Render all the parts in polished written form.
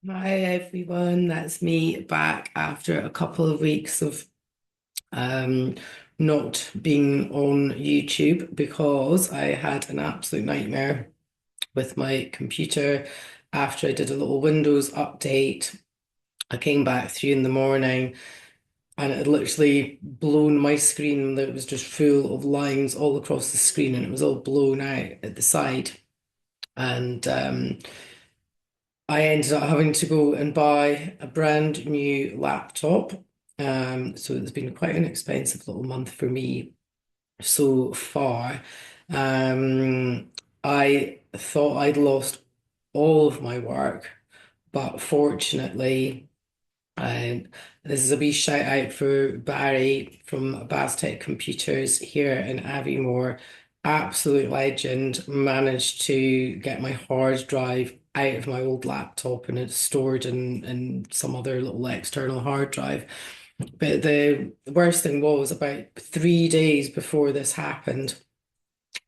Hi everyone, that's me back after a couple of weeks of um, not being on YouTube because I had an absolute nightmare with my computer after I did a little Windows update. I came back 3 in the morning and it had literally blown my screen that was just full of lines all across the screen and it was all blown out at the side. And I ended up having to go and buy a brand new laptop. So it's been quite an expensive little month for me so far. Um, I thought I'd lost all of my work, but fortunately, um, this is a wee shout out for Barry from Baztech Computers here in Aviemore. Absolute legend. Managed to get my hard drive out of my old laptop and it's stored in some other little external hard drive. But the worst thing was about 3 days before this happened,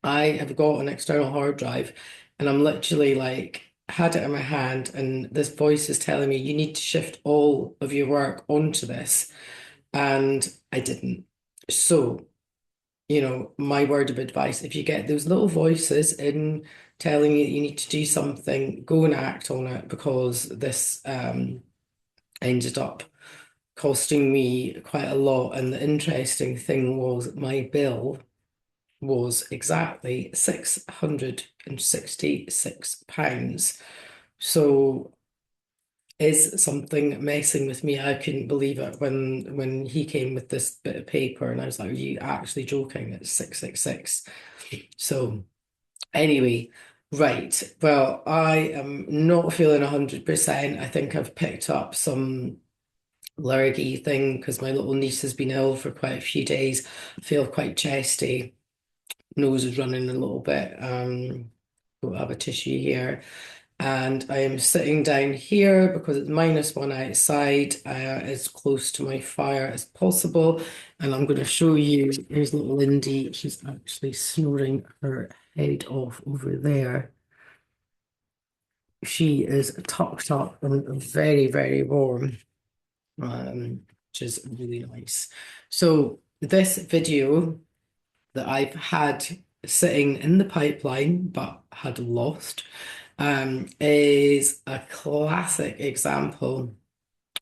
I have got an external hard drive and I'm literally like had it in my hand and this voice is telling me you need to shift all of your work onto this and I didn't. So, my word of advice, if you get those little voices in telling you that you need to do something, go and act on it because this ended up costing me quite a lot. And the interesting thing was my bill was exactly £666. So is something messing with me? I couldn't believe it when he came with this bit of paper and I was like, are you actually joking? It's 666. So anyway, right. Well, I am not feeling 100%. I think I've picked up some lurgy thing because my little niece has been ill for quite a few days. I feel quite chesty. Nose is running a little bit. Don't have a tissue here. And I am sitting down here because it's -1 outside, as close to my fire as possible. And I'm going to show you, here's little Lindy. She's actually snoring her head off over there. She is tucked up and very, very warm, which is really nice. So this video that I've had sitting in the pipeline but had lost is a classic example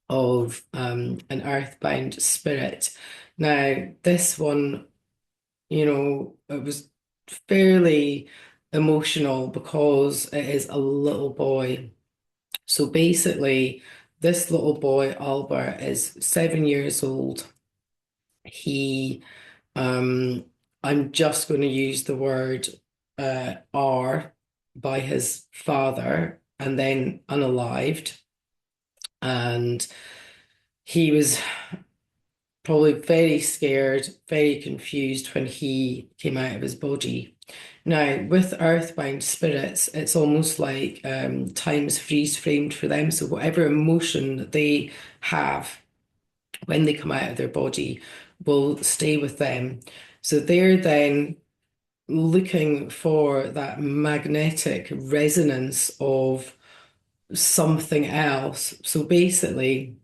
of an earthbound spirit. Now, this one, it was fairly emotional because it is a little boy. So basically, this little boy, Albert, is 7 years old. He um, I'm just going to use the word R by his father and then unalived. And he was probably very scared, very confused when he came out of his body. Now, with earthbound spirits, it's almost like time's freeze framed for them. So whatever emotion that they have when they come out of their body will stay with them. So they're then looking for that magnetic resonance of something else. So basically,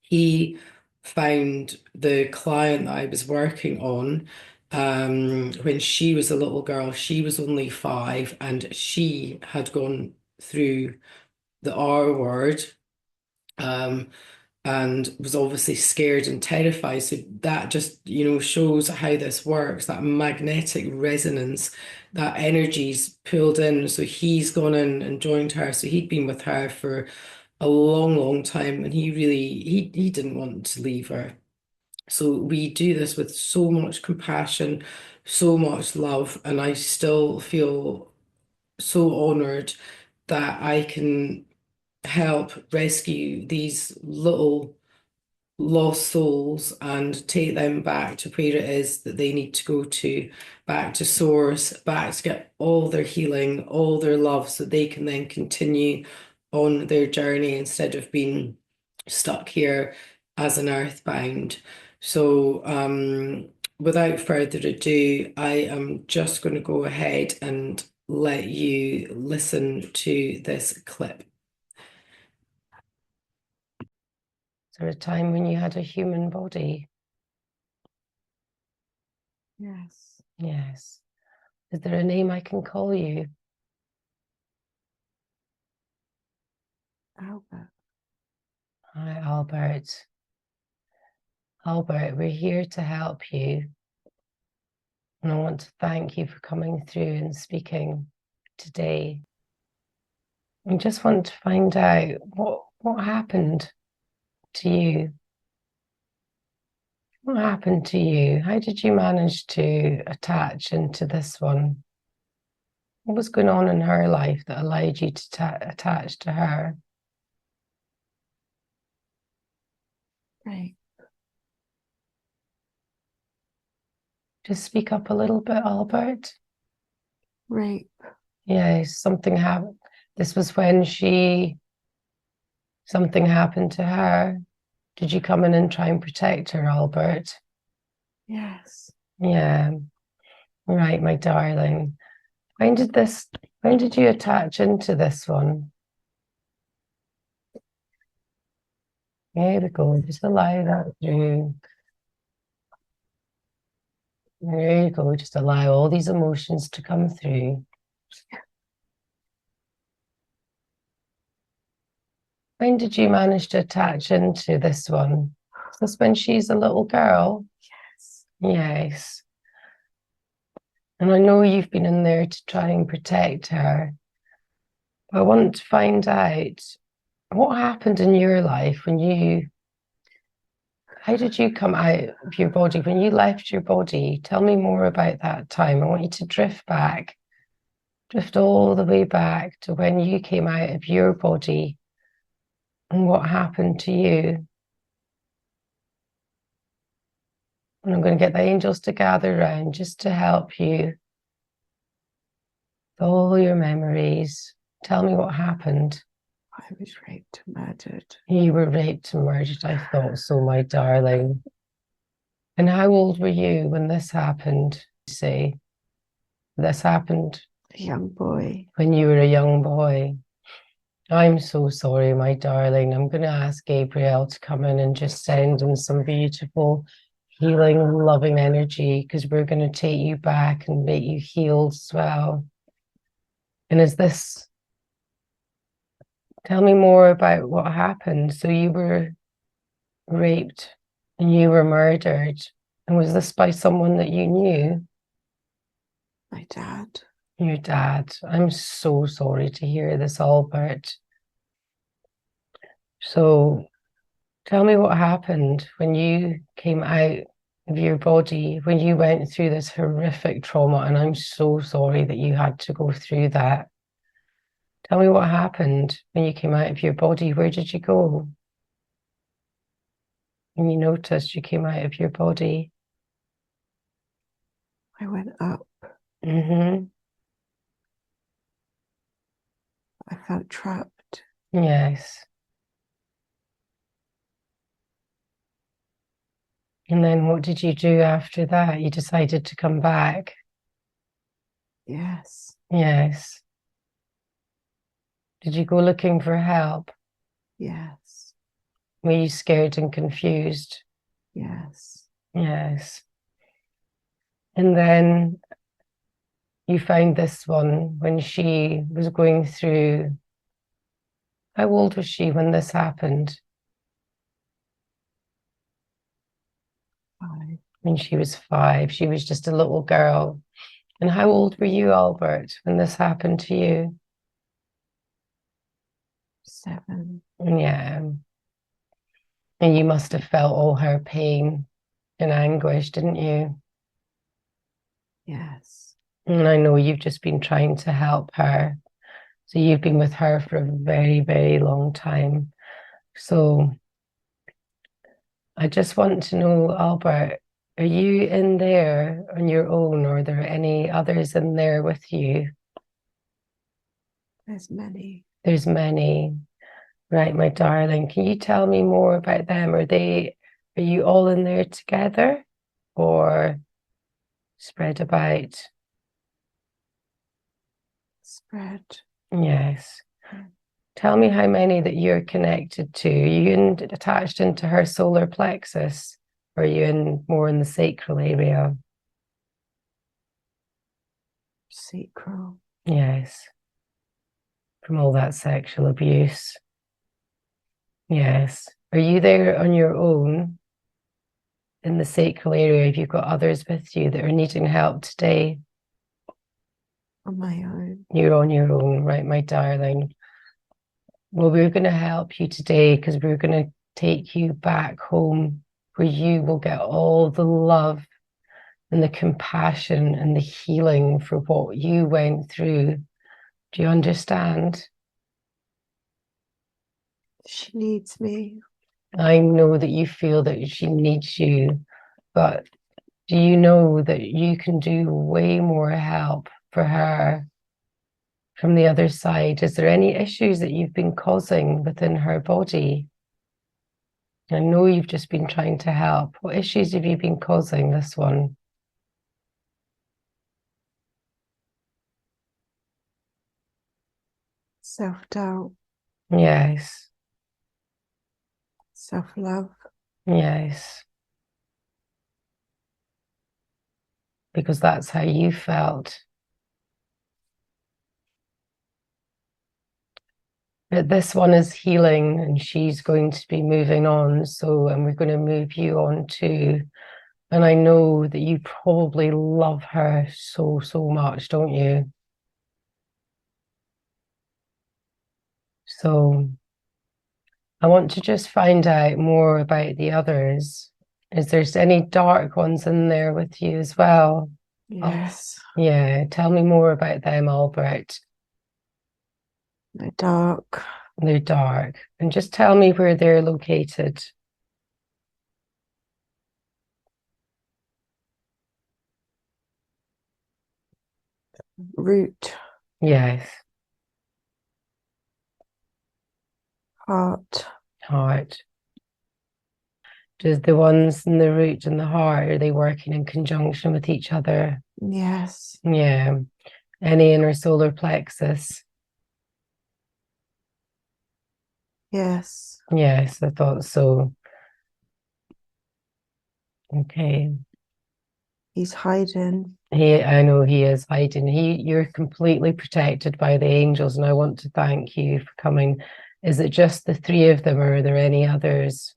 he found the client that I was working on when she was a little girl. She was only 5 and she had gone through the R word. Um, and was obviously scared and terrified. So that just, shows how this works, that magnetic resonance, that energy's pulled in. So he's gone in and joined her. So he'd been with her for a long, long time, and he didn't want to leave her. So we do this with so much compassion, so much love, and I still feel so honored that I can help rescue these little lost souls and take them back to where it is that they need to go to, back to source, back to get all their healing, all their love, so they can then continue on their journey instead of being stuck here as an earthbound. So, without further ado, I am just going to go ahead and let you listen to this clip. there a time when you had a human body? Yes. Yes. Is there a name I can call you? Albert. Hi, Albert. Albert, we're here to help you. And I want to thank you for coming through and speaking today. I just want to find out what happened to you. What happened to you? How did you manage to attach into this one? What was going on in her life that allowed you to attach to her? Rape. Just speak up a little bit, Albert. Rape. Yes, something happened. This was when something happened to her. Did you come in and try and protect her, Albert? Yes. Yeah. Right, my darling. When did you attach into this one? There we go. Just allow that through. There you go. Just allow all these emotions to come through. When did you manage to attach into this one? Is this when she's a little girl? Yes. Yes. And I know you've been in there to try and protect her. I want to find out what happened in your life how did you come out of your body? When you left your body, tell me more about that time. I want you to drift all the way back to when you came out of your body and what happened to you. And I'm going to get the angels to gather around just to help you with all your memories. Tell me what happened. I was raped and murdered. You were raped and murdered. I thought so, my darling. And how old were you when this happened? Say, this happened A young boy. when you were a young boy. I'm so sorry, my darling. I'm going to ask Gabriel to come in and just send in some beautiful, healing, loving energy because we're going to take you back and make you healed as well. And tell me more about what happened. So you were raped and you were murdered. And was this by someone that you knew? My dad. Your dad. I'm so sorry to hear this, Albert. So tell me what happened when you came out of your body, when you went through this horrific trauma. And I'm so sorry that you had to go through that. Tell me what happened when you came out of your body. Where did you go? When you noticed you came out of your body. I went up. Mm-hmm. I felt trapped. Yes. And then what did you do after that? You decided to come back. Yes. Yes. Did you go looking for help? Yes. Were you scared and confused? Yes. Yes. And then you found this one when she was going through. How old was she when this happened? 5. When she was 5. She was just a little girl. And how old were you, Albert, when this happened to you? 7. Yeah. And you must have felt all her pain and anguish, didn't you? Yes. And I know you've just been trying to help her. So you've been with her for a very, very long time. So I just want to know, Albert, are you in there on your own, or are there any others in there with you? There's many. There's many. Right, my darling. Can you tell me more about them? Are you all in there together or spread about? Spread. Yes. Tell me how many that you're connected to. Are you attached into her solar plexus? Or are you more in the sacral area? Sacral. Yes. From all that sexual abuse. Yes. Are you there on your own in the sacral area? Have you got others with you that are needing help today? On my own. You're on your own, right, my darling? Well, we're going to help you today because we're going to take you back home where you will get all the love and the compassion and the healing for what you went through. Do you understand? She needs me. I know that you feel that she needs you, but do you know that you can do way more help for her from the other side? Is there any issues that you've been causing within her body? I know you've just been trying to help. What issues have you been causing this one? Self-doubt. Yes, Self-love. yes. Because that's how you felt. But this one is healing and she's going to be moving on. So, and we're going to move you on too. And I know that you probably love her so, so much, don't you? So I want to just find out more about the others. Is there any dark ones in there with you as well? Yes. Yeah, tell me more about them, Albert. They're dark. They're dark. And just tell me where they're located. Root. Yes, Heart. heart. Does the ones in the root and the heart, are they working in conjunction with each other? Yes. Yeah. Any inner solar plexus? Yes. Yes, I thought so. Okay. He's hiding. I know he is hiding. You're completely protected by the angels, and I want to thank you for coming. Is it just the three of them, or are there any others?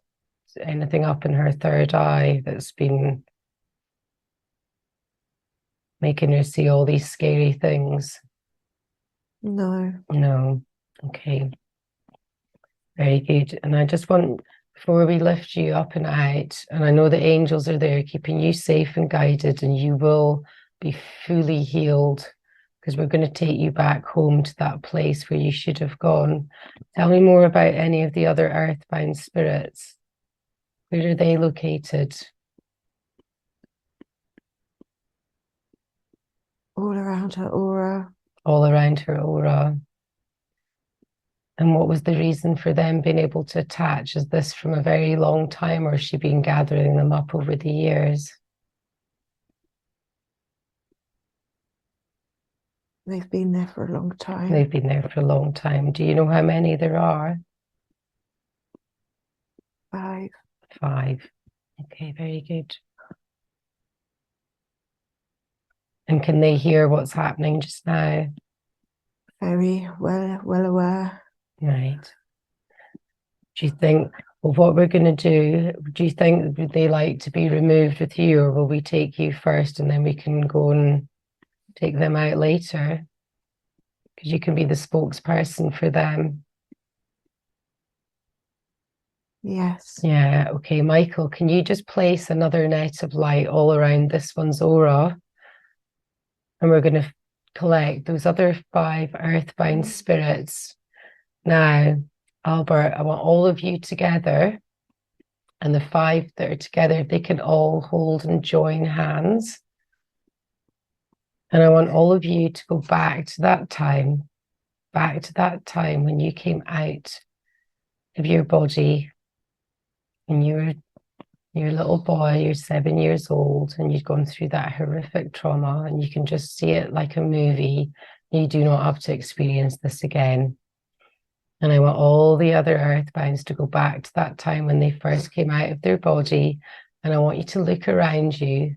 Anything up in her third eye that's been making her see all these scary things? No. No. Okay. Very good. And I just want, before we lift you up and out, and I know the angels are there keeping you safe and guided, and you will be fully healed because we're going to take you back home to that place where you should have gone. Tell me more about any of the other earthbound spirits. Where are they located? All around her aura. All around her aura. And what was the reason for them being able to attach? Is this from a very long time, or has she been gathering them up over the years? They've been there for a long time. They've been there for a long time. Do you know how many there are? 5. 5. Okay, very good. And can they hear what's happening just now? Very well aware. Right. Do you think, well, what we're going to do you think would they like to be removed with you, or will we take you first and then we can go and take them out later? Because you can be the spokesperson for them. Yes. Yeah, okay. Michael, can you just place another net of light all around this one's aura? And we're going to collect those other 5 earthbound spirits. Now, Albert, I want all of you together, and the 5 that are together, if they can all hold and join hands. And I want all of you to go back to that time when you came out of your body and you were your little boy, you're 7 years old, and you've gone through that horrific trauma, and you can just see it like a movie. You do not have to experience this again. And I want all the other earthbounds to go back to that time when they first came out of their body. And I want you to look around you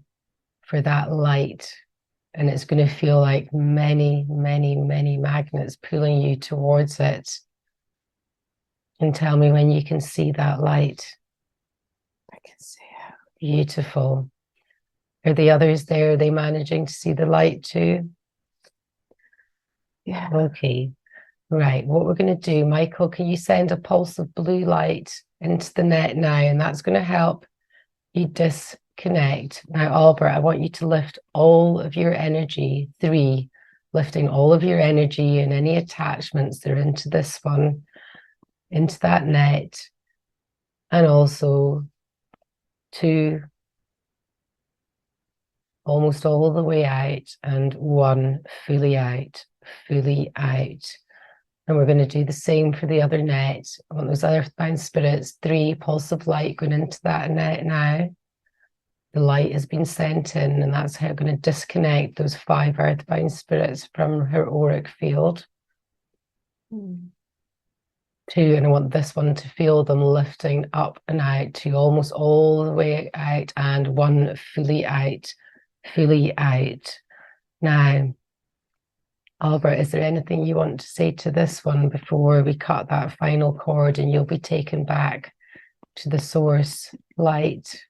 for that light. And it's going to feel like many, many, many magnets pulling you towards it. And tell me when you can see that light. I can see it. Beautiful. Are the others there? Are they managing to see the light too? Yeah. Okay. Right. What we're going to do, Michael, can you send a pulse of blue light into the net now? And that's going to help you disconnect. Now, Albert, I want you to lift all of your energy, 3, lifting all of your energy and any attachments that are into this one, into that net, and also 2, almost all the way out, and 1, fully out, fully out. And we're going to do the same for the other net. I want those earthbound spirits, 3 pulse of light going into that net now. The light has been sent in, and that's how we're going to disconnect those 5 earthbound spirits from her auric field. 2, and I want this one to feel them lifting up and out to almost all the way out, and 1 fully out, fully out. Now, Albert, is there anything you want to say to this one before we cut that final cord and you'll be taken back to the source light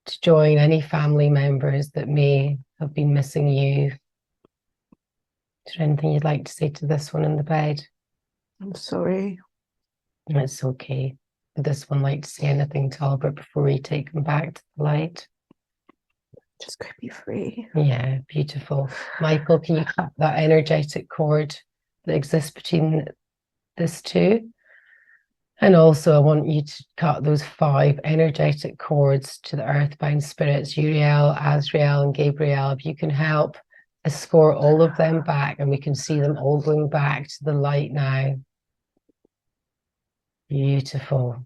to join any family members that may have been missing you? Is there anything you'd like to say to this one in the bed? I'm sorry. It's okay. Would this one like to say anything to Albert before we take him back to the light? Just could be free. Yeah, beautiful. Michael, can you cut that energetic cord that exists between this 2? And also I want you to cut those 5 energetic cords to the earthbound spirits, Uriel, Azrael, and Gabriel. If you can help escort all of them back, and we can see them all going back to the light now. Beautiful.